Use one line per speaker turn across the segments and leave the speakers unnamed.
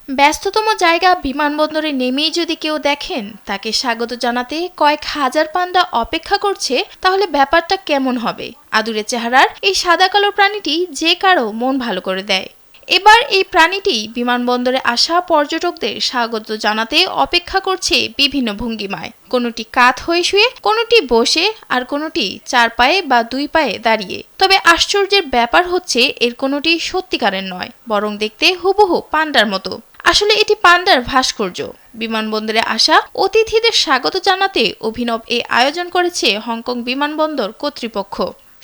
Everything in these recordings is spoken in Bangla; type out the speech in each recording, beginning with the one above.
ব্যস্ততম জায়গা বিমানবন্দরে নেমেই যদি কেউ দেখেন তাকে স্বাগত জানাতে কয়েক হাজার পান্ডা অপেক্ষা করছে, তাহলে ব্যাপারটা কেমন হবে? আদুরে চেহারার এই সাদা কালো প্রাণীটি যে কারো মন ভালো করে দেয়। এবার এই প্রাণীটি বিমানবন্দরে আসা পর্যটকদের স্বাগত জানাতে অপেক্ষা করছে বিভিন্ন ভঙ্গিমায়। কোনোটি কাত হয়ে শুয়ে, কোনোটি বসে, আর কোনোটি 4 পায়ে বা 2 পায়ে দাঁড়িয়ে। তবে আশ্চর্যের ব্যাপার হচ্ছে এর কোনোটি সত্যিকারের নয়, বরং দেখতে হুবহু পান্ডার মতো। আসলে এটি পান্ডার ভাস্কর্য। বিমানবন্দরে আসা অতিথিদের স্বাগত জানাতে অভিনব এই আয়োজন করেছে হংকং বিমানবন্দর কর্তৃপক্ষ।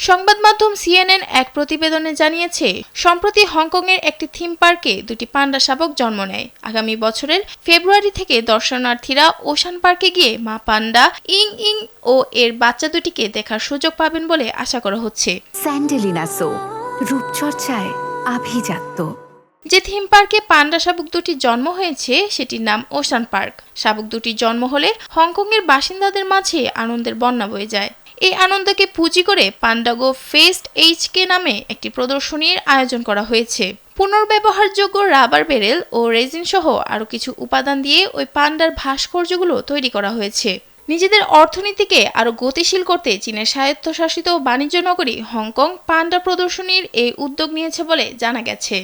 সংবাদ মাধ্যম সিএনএন এক প্রতিবেদনে জানিয়েছে, সম্প্রতি হংকংয়ের একটি থিম পার্কে 2টি পান্ডা শাবক জন্ম নেয়। আগামী বছরের ফেব্রুয়ারি থেকে দর্শনার্থীরা ওশান পার্কে গিয়ে মা পান্ডা ইং ইং ও এর বাচ্চা দুটিকে দেখার সুযোগ পাবেন বলে আশা করা হচ্ছে।
স্যান্ডেলিনা সো, রূপচর্চায় আভিজাত্য।
যে থিম পার্কে পান্ডা শাবক দুটির জন্ম হয়েছে সেটির নাম ওশান পার্ক। শাবক দুটির জন্ম হলে হংকংয়ের বাসিন্দাদের মাঝে আনন্দের বন্যা বয়ে যায়। এই আনন্দকে পুঁজি করে পান্ডাগো ফেস্ট এইচকে নামে একটি প্রদর্শনীর আয়োজন করা হয়েছে। পুনর্ব্যবহারযোগ্য রাবার বেরেল ও রেজিন সহ আরও কিছু উপাদান দিয়ে ওই পান্ডার ভাস্কর্যগুলো তৈরি করা হয়েছে। নিজেদের অর্থনীতিকে আরও গতিশীল করতে চীনের স্বায়ত্তশাসিত বাণিজ্য নগরী হংকং পান্ডা প্রদর্শনীর এই উদ্যোগ নিয়েছে বলে জানা গেছে।